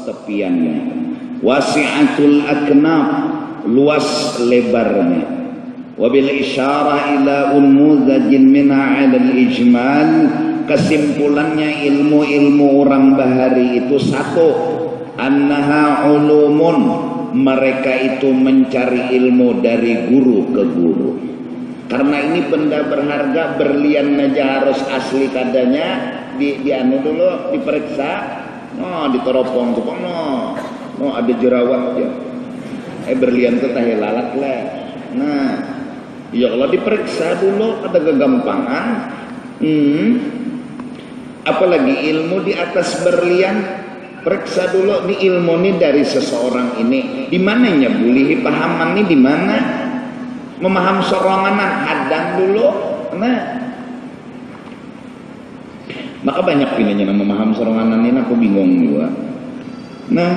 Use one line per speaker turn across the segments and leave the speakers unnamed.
tepiannya, wasi'atul aknaf, luas lebarnya. Wabil isyarah ila unmuzajin minha 'ala al-ijmal, kesimpulannya ilmu-ilmu orang bahari itu satu, annaha ulumun, mereka itu mencari ilmu dari guru ke guru. Karena ini benda berharga, berlian aja harus asli kadanya, anu dulu diperiksa, diteropong tuh, ada jerawat ya, berlian tuh tahe lalat lah. Nah, ya kalau diperiksa dulu ada kegampangan. Apalagi ilmu di atas berlian, periksa dulu nih ilmu nih dari seseorang ini di mananya bulihi pahaman nih di mana, memaham soronganan hadang dulu. Nah, maka banyak pilihnya memaham soronganan ini, aku bingung juga. Nah,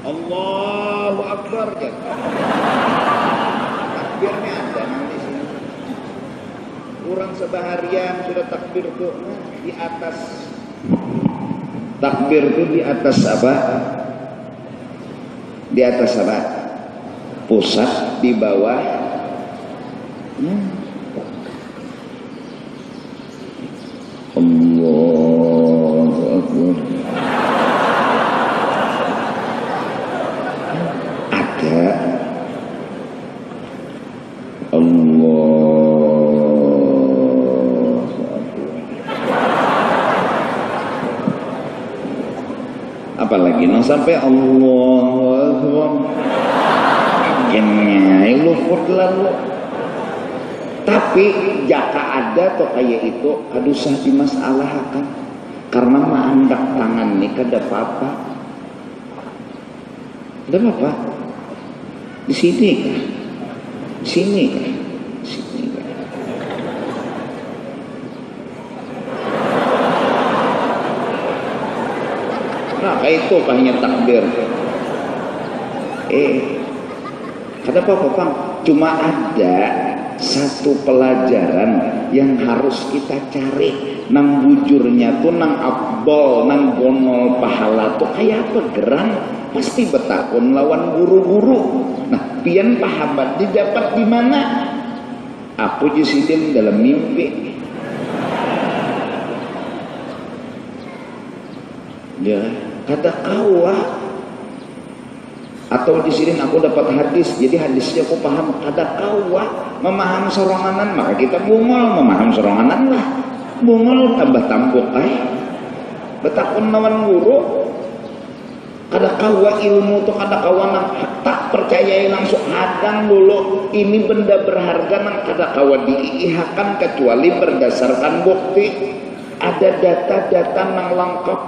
Allahu Akbar ya. Takbirnya ada nanti sini. Kurang sebaharian sudah takbir tuh di atas. Takbir tuh di atas apa? Di atas apa? Pusat, di bawah. Allahu Akbar. Ada. Allahu Akbar. Apalagi sampai Allahu Akbar. Gini, luput lalu. Tapi jaka ada tuh kayak itu, aduh sah dimasalahkan. Karena maandak tangan nih kada apa-apa. Ada apa? Di sini kah? Di sini kah? Di sini kah? Nah, itu hanya takbir. Ada apa-apa, Bang? Cuma ada satu pelajaran yang harus kita cari, nang bujurnya tuh nang abdol, nang gonol pahala tuh kayak apa geran, pasti betakun lawan guru-guru. Nah, pian pahabat didapat di mana? Aku jisidin dalam mimpi. Ya, kata kawah. Atau di sini aku dapat hadis, jadi hadisnya aku paham. Ada kawah memaham soronganan, maka kita bungol memaham soronganan lah. Bungol tambah tampuk betakun lawan guru. Kada kawah ilmu tuh kada kawah tak percayai langsung hadang dulu. Ini benda berharga nang kada kawah diihakan kecuali berdasarkan bukti. Ada data-data nang lengkap.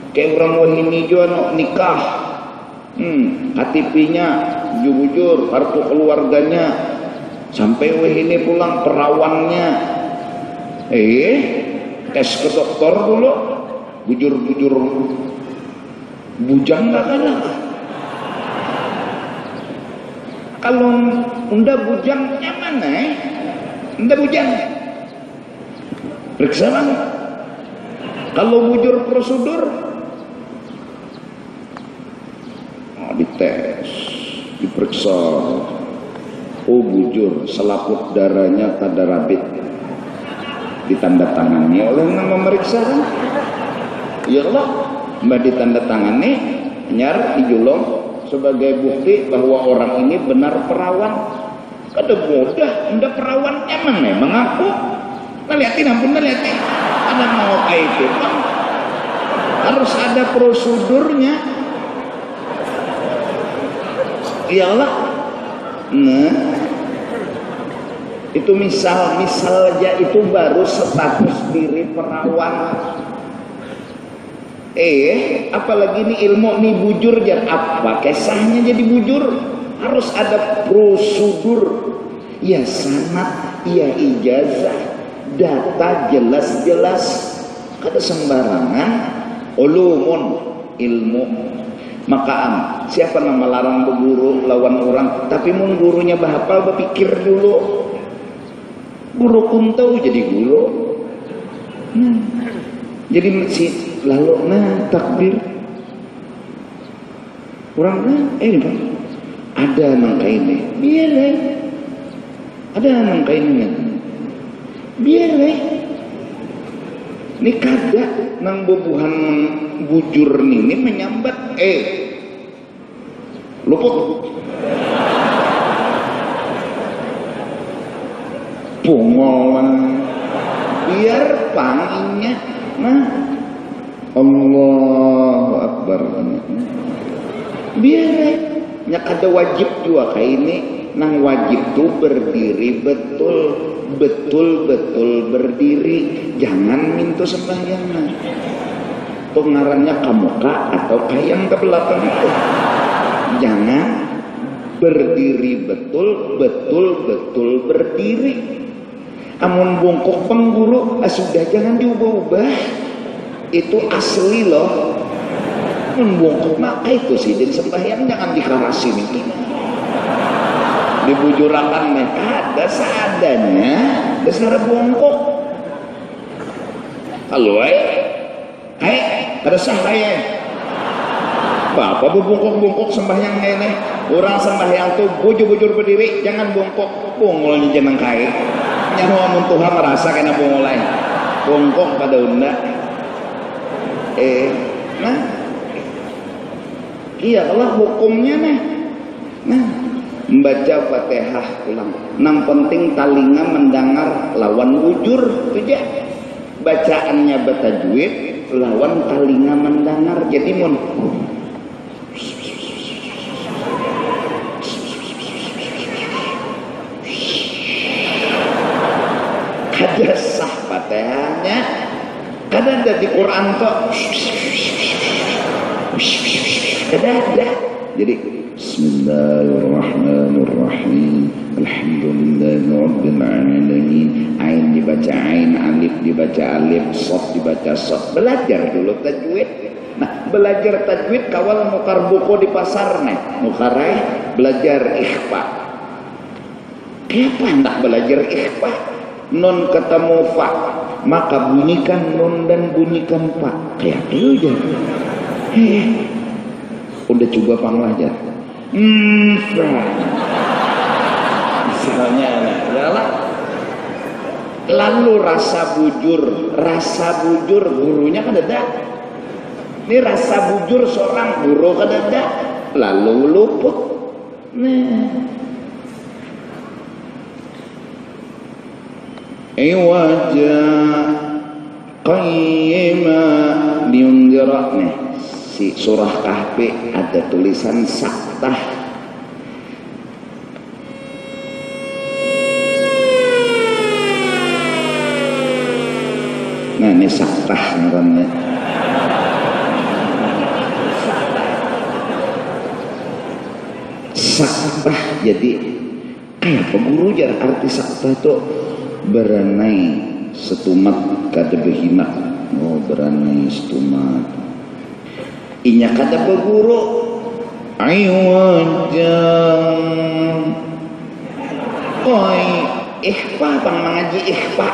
Kayak orang wahini juga nikah, KTP-nya jujur, kartu keluarganya, sampai wahini pulang perawannya, tes ke dokter dulu, bujur-bujur bujang nggak ada. Kalau unda bujangnya mana? Unda bujang, periksa mana? Kalau bujur prosedur. Dites, diperiksa, bujur, selaput darahnya kada rabit, ditandatangani oleh yang memeriksa kan? Ya Allah, mbak ditandatangani, nyar dijulung sebagai bukti bahwa orang ini benar perawan. Kada mudah, anda perawannya mana? Mengaku, lihatin, ampun lihatin, ada mau kayak itu, harus ada prosedurnya. Iyalah, nah, itu misal aja itu baru status diri perawan. Apalagi nih ilmu nih bujur jar apa kesahnya jadi bujur, harus ada prosedur. Ya sanad, ya ijazah, data jelas-jelas, kada sembarangan. Ulumun ilmu. Maka siapa nama larang berguru lawan orang, tapi mun gurunya bahapal berpikir dulu. Guru kuntau jadi guru. Jadi masjid lalu takbir. Orang ini Pak, ada nang kainnya, biar ada nang kainnya, biar ini kada nang bubuhan bujur ini menyambat luput pungolan biar panginya Allahu Akbar biar nya kada wajib juga kayak ini nang wajib tuh berdiri betul berdiri, jangan minta sembahyang tuh ngarannya kamuka atau kayang ke belakang itu, jangan berdiri betul berdiri. Amun bungkuk pengguru sudah jangan diubah-ubah, itu asli loh. Bungkuk maka itu sih dan sembahyang jangan dikarasin itu dibujurakan mereka ada seadanya dasar bungkuk halo ada sembahyang bapak bungkuk sembahyang nenek orang sembahyang tuh bujur berdiri jangan bungkuk pungulnya jeneng kai nyawa mun Tuhan merasa kena pungulai bungkuk pada unda iya Allah hukumnya membaca Fatihah ulang nang penting talinga mendengar lawan bujur tidak bacaannya bertajwid lawan talinga mendengar jadi mun kada sah Fatihahnya kada ada di Quran kok ada. Jadi Bismillahirrahmanirrahim. Alhamdulillahirabbil alamin. Ain dibaca ain, alif dibaca alif, shad dibaca shad. Belajar dulu tajwid. Nah, belajar tajwid kawal nukar buku di pasar nih. Nukarai belajar ikhfa. Kenapa hendak belajar ikhfa? Nun ketemu fa, maka bunyikan nun dan bunyikan fa. Kayak itu aja. Udah coba panglajar misalnya lalu rasa bujur gurunya kan ada ini rasa bujur seorang guru kan ada lalu luput wajah qayyima liundira si surah Kahfi ada tulisan saktah. Nah ini saktah namanya. Saktah jadi kayak peguru jar arti saktah itu beranai setumat kada behina. Oh beranai setumat. Inya kata berguru aywajang ikhfa bang mengaji ikhfa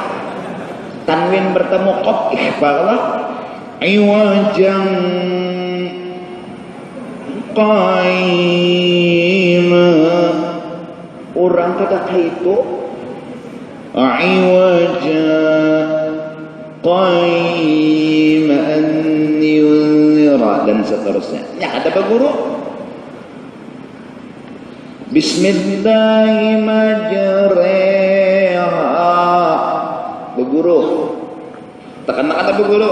tanwin bertemu qaf ikhfa lah aywajang qaima orang kata itu aywajang qaima dan seterusnya. Ya ada berguru. Bismillahirrahmanirrahim. Berguru. Tekan kata berguru.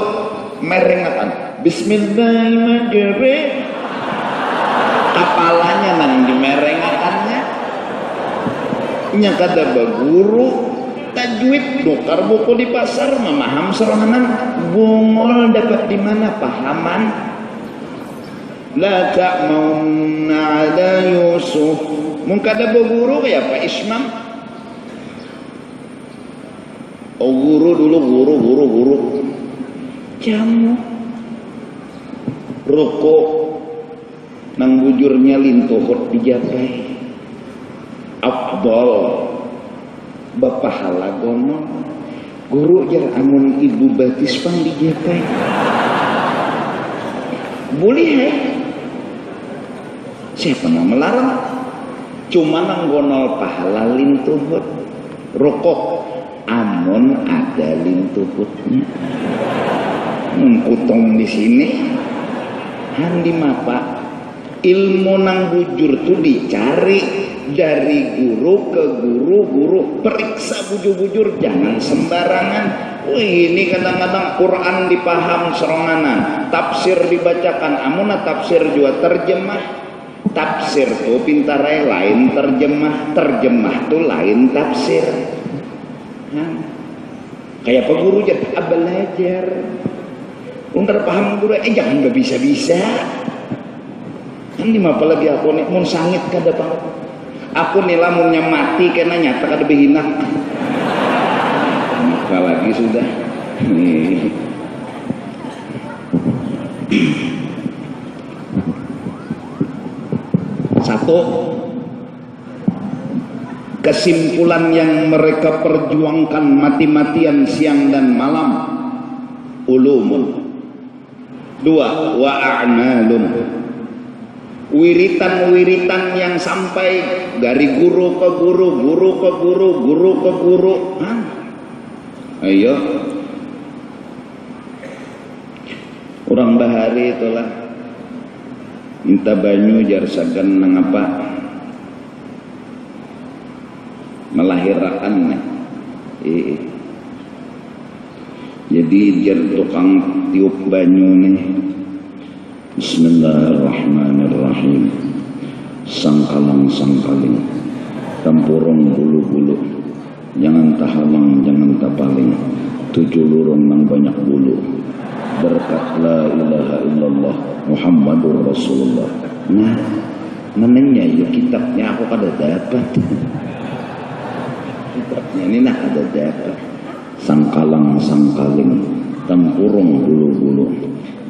Merengakan. Bismillahirrahmanirrahim. Kepalanya nang dimerengakannya. Nya kata berguru. Tajwid nukar buku di pasar memaham serangan bungol dapat di mana pahaman la ta'maunna ala Yusuf mungkin ada berguru ya Pak Ismam guru dulu guru jamu rokok nang bujurnya lintuhut dijapai afdal bapahala gono guru jar amun ibu batis pang di jepai boleh siapa yang melarang cuma nanggonol pahala lintuhut rokok amun ada lintuhutnya mengkutong di sini handi mapa ilmu nang bujur tuh dicari dari guru ke guru periksa bujur-bujur jangan sembarangan. Wih, ini kadang-kadang Quran dipaham seronganan, tafsir dibacakan amuna tafsir juga terjemah. Tafsir tuh pintarai lain terjemah tuh lain tafsir. Kayak apa guru jadi belajar untar paham guru jangan gak bisa ini apa lagi aku nih mun sangit kada banget aku nih lamunnya mati kena nyata kada behina maka lagi sudah nih. Satu kesimpulan yang mereka perjuangkan mati-matian siang dan malam ulumun. Dua wa a'malun wiritan-wiritan yang sampai dari guru ke guru. Ayo orang bahari itulah minta banyu jar sagan nangapa melahirkan jadi jar tukang tiup banyu nih Bismillahirrahmanirrahim sangkaling tempurung bulu-bulu jangan tahalang jangan tapaling 7 lurung nang banyak bulu berkat la ilaha illallah Muhammadur Rasulullah. Nah menenya yuk kitabnya aku kada dapat kitabnya ini nah kada dapat sangkaling tempurung bulu-bulu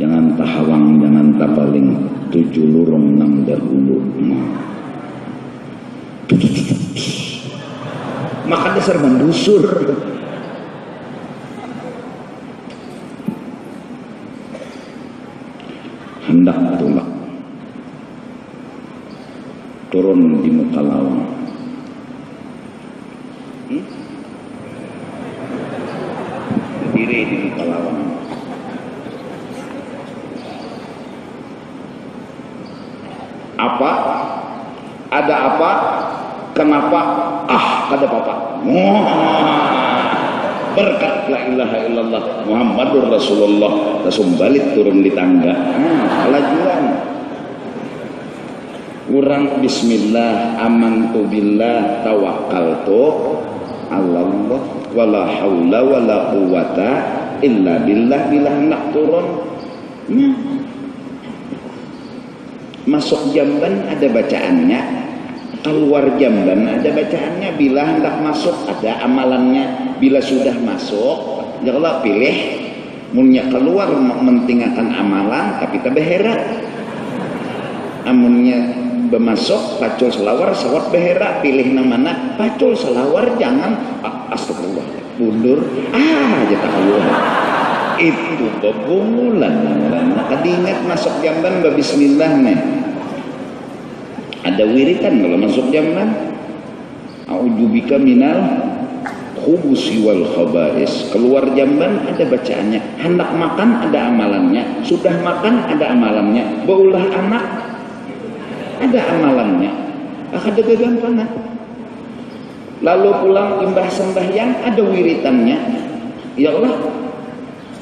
jangan tahawang jangan tapaling 7 lurung nang dahulu maka dasar mandusur hendak tulak turun di muka lawang berdiri di muka lawang apa ada apa kenapa kada apa-apa berkat la ilaha illallah Muhammadur Rasulullah langsung balik turun di tangga kelajuan kurang bismillah amantu billah tawakkaltu Allah wala haula wala quwata illa billah bila hendak turun masuk jamban ada bacaannya keluar jamban ada bacaannya bila hendak masuk ada amalannya bila sudah masuk janganlah pilih munnya keluar mentinggalkan amalan tapi tak beherak amunnya bermasuk pacul selawar sawat beherak pilih nang mana pacul selawar jangan astagfirullah mundur aja tak keluar itu bebungulan maka diingat masuk jamban bismillah nih ada wiritan kalau masuk jamban a'udzubika minal khubusi wal khaba'is keluar jamban ada bacaannya hendak makan ada amalannya sudah makan ada amalannya baulah anak ada amalannya ada kegampangan lalu pulang imbah sembahyang ada wiritannya ya Allah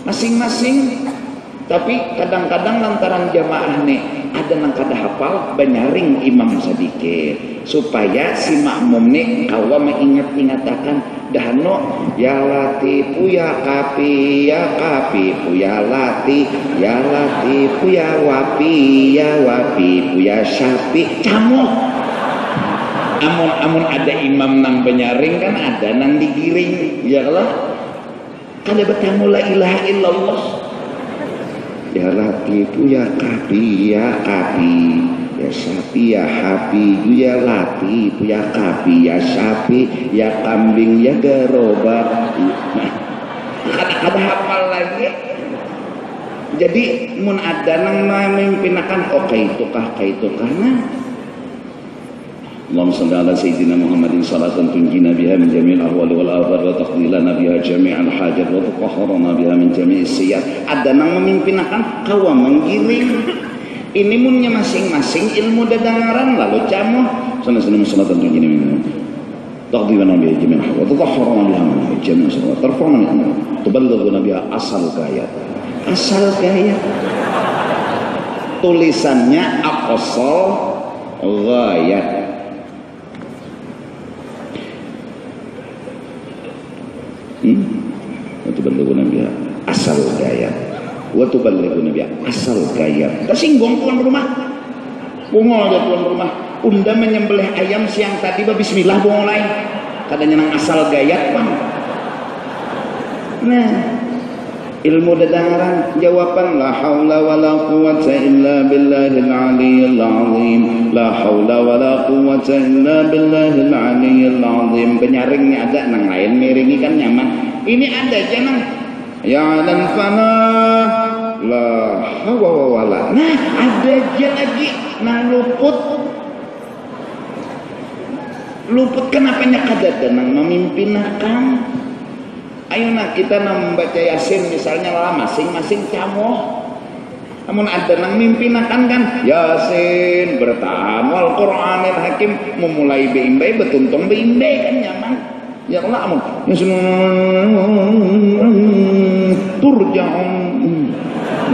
masing-masing tapi kadang-kadang lantaran jamaah nih ada nang kada hafal banyaring imam sedikit supaya si makmum nih kawa mengingat-ingatakan dahno ya latifu ya kapi ya kapifu ya latifu ya wapifu ya syafi camu amun ada imam nang banyaring kan ada nang digiring ya Allah kada bertamu la ilaha illallah ya latifu ya kapi ya syafi ya hafi ya latifu ya kapi ya syafi ya kambing ya gerobak ada hafal lagi. Jadi mun ada nang memimpinakan kaitukah nah. Allahumma shalli ala sayyidina Muhammadin salatan tunjina biha min jami'il ahwali wal afat wa taqdilana biha jami'al hajat wa tuqahharana biha min jami'is sayyi'at. Ada nang memimpinakan kawa menggiring. Ini munnya masing-masing ilmu dadangaran lalu camuh sana-sana salatan tunjina biha taqdilana biha jami'al hajat wa tuqahharana biha min jami'is sayyi'at tarfa'una tuballighuna biha asal gaya tulisannya aqsal ghayat. Tuballighuna biha asal gaya wa tuballighuna biha asal gaya. Tersinggung tuan rumah, bungol ya tuan rumah, unda menyembelih ayam siang tadi bismillah mulai katanya nang asal gaya bang. Nah ilmu dadangaran jawaban la haula wala quwwata illa billahil aliyyil azim, la haula wala quwwata illa billahil aliyyil azim. Penyaringnya ada nang lain miringi kan nyaman. Ini ada jangan ya dan fana la haula wala. Nah ada aja lagi nang luput kenapa nyakada nang memimpin akang. Ayo nak kita membaca Yasin misalnya lah masing-masing camoh. Namun ada nang mimpinakan kan Yasin bertahan wal Qur'anil Hakim memulai beimbai betuntong beimbai kan nyaman. Ya Allah amun turja'un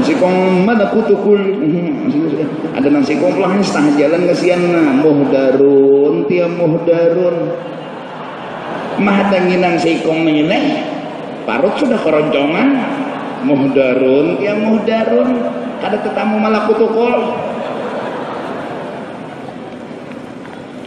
sikong malakutukul ada nang sikong pelahnya setengah jalan kesian muhdarun tiap muhdarun mah tanginang sikong menyeneh parut sudah keroncongan muhdarun ya muhdarun ada tetamu malakutukul.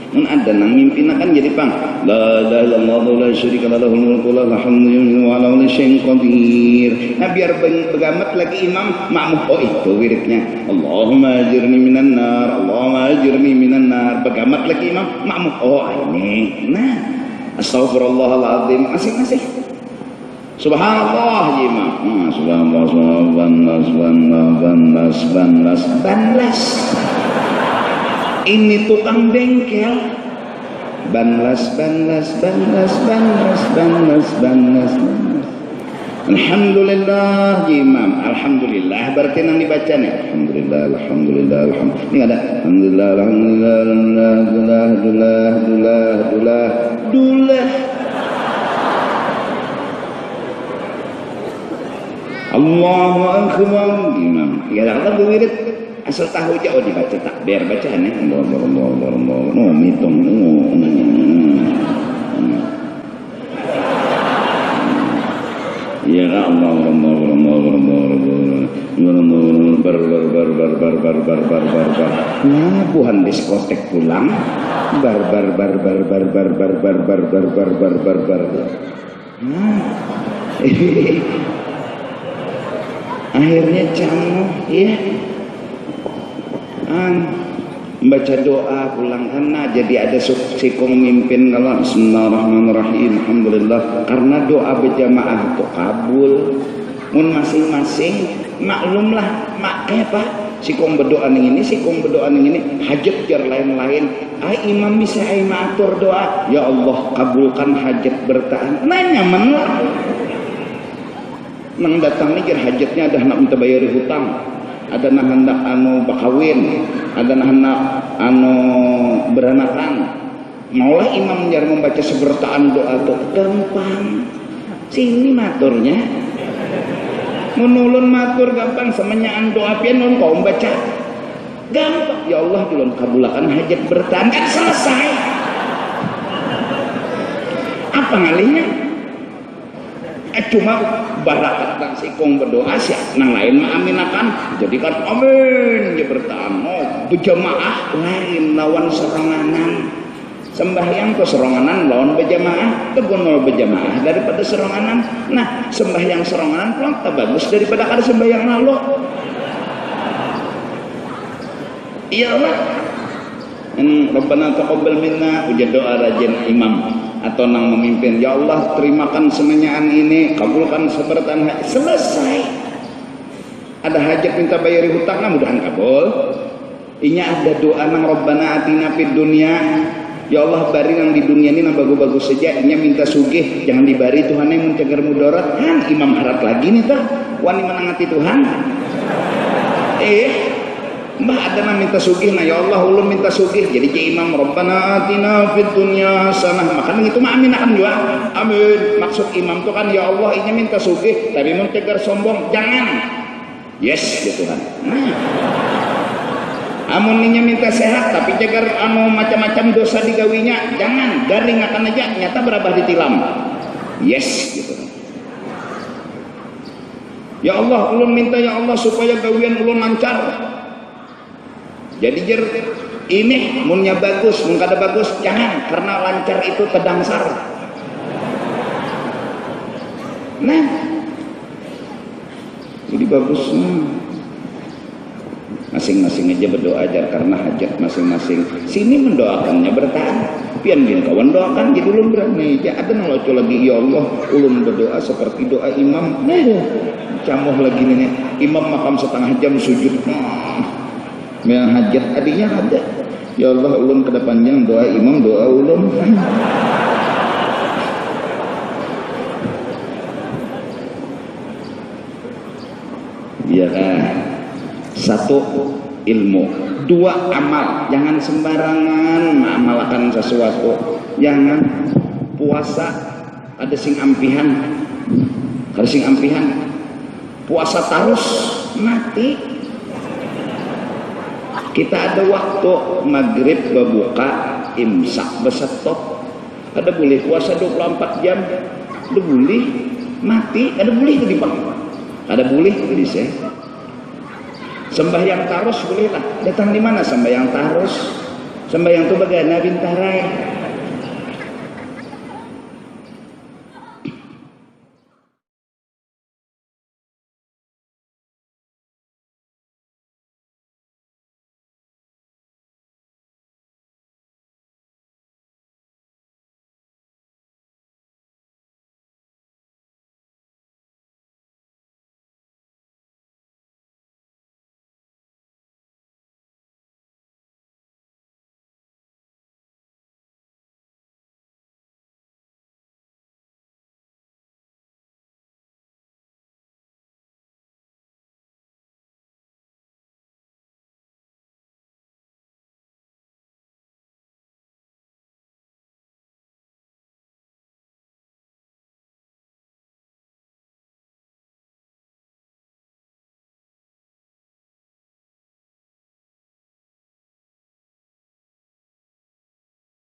Mun ada nang mimpinakan jadi pang la ilaha illallah la syarika lahu mulku wa hamdu wa ala kulli syai'in qadir. Nah biar begamat lagi imam makmum itu wiridnya Allahumma ajirni minan nar Allahumma ajirni minan nar. Begamat lagi imam makmum ini nah astagfirullahaladzim masing-masing subhanallah imam subhanallah banlas ini tukang bengkel banlas alhamdulillah imam alhamdulillah berarti nang dibaca nih alhamdulillah ini ada alhamdulillah Allahu akbar imam ya kata wirid asal tahu jauh dibaca takbir bacaan ya Allah mitung ya Allah nah buhan diskotek pulang akhirnya camuh ya membaca doa pulang karena jadi ada sikong mimpin kalau bismillahirrahmanirrahim alhamdulillah karena doa berjamaah itu kabul mun masing-masing maklumlah pak sikong berdoa ini hajat jar lain-lain imam bisa matur doa ya Allah kabulkan hajat bertahan nanya menlah nang datang nih hajatnya ada nak minta bayar hutang ada nah hendak anu bakawin ada nah hendak anu beranakan maulah imam jar membaca sebertaan doa itu gampang sini maturnya menulun matur gampang semenyaan doa pian nun kau membaca gampang ya Allah dulun kabulakan hajat bertahan kan selesai apa ngalihnya cuma barakat dan sikong berdoa sih nang lain maaminakan jadikan amin ya bertahan berjamaah lain lawan seranganan sembahyang ke seranganan lawan berjamaah tegunol berjamaah daripada seranganan nah sembahyang seranganan pulang tak bagus daripada kada sembahyang lalu iyalah Rabbana taqabbal minna ujar doa rajin imam atau nang memimpin, ya Allah terimakan semenyaan ini, kabulkan seberatan hajat, selesai. Ada hajat minta bayari hutang, nah mudahan kabul. Inya ada doa nang Rabbana atina fid dunya, ya Allah bari nang di dunia ini nang bagus-bagus saja. Inya minta sugih, jangan dibari Tuhan yang mencegar mudarat. Han imam harap lagi nih tah, wani menangati Tuhan. Mbah ada nang minta sugih, nah ya Allah ulun minta sugih. Jadi ke imam Rabbana atina fid dunya hasanah, maka itu mah amin akan juga. Amin. Maksud imam tuh kan ya Allah inya minta sugih, tapi mencegar sombong, jangan. Yes ya Tuhan. Amun ninya minta sehat tapi cegar anu macam-macam dosa digawinya, jangan. Garing akan aja nyata berabah ditilam. Yes gitu. Ya Allah ulun minta ya Allah supaya gawian ulun lancar. Jadi jer ini munnya bagus, mun kada bagus jangan, karena lancar itu tedangsar. Nah, jadi bagus. Masing-masing aja berdoa aja karena hajat masing-masing. Sini mendoakannya bertahan. Pian bin kawan doakan jadi ulun berani. Ya ada naloco lagi ya Allah ulun berdoa seperti doa imam. Camoh lagi nih. Imam makam setengah jam sujud. Yang hajat adinya ada. Ya Allah ulun kedepannya doa imam doa ulun. Iya kan. Satu ilmu, dua amal, jangan sembarangan mengamalkan sesuatu. Jangan puasa ada sing ampihan, ada sing ampihan. Puasa terus mati. Kita ada waktu maghrib berbuka, imsak besetop. Ada boleh puasa 24 jam, ada boleh mati, ada boleh itu dipakai, ada boleh jadi saya. Sembahyang tarus bolehlah. Datang di mana sembahyang tarus? Sembahyang itu bagaimana bintarai.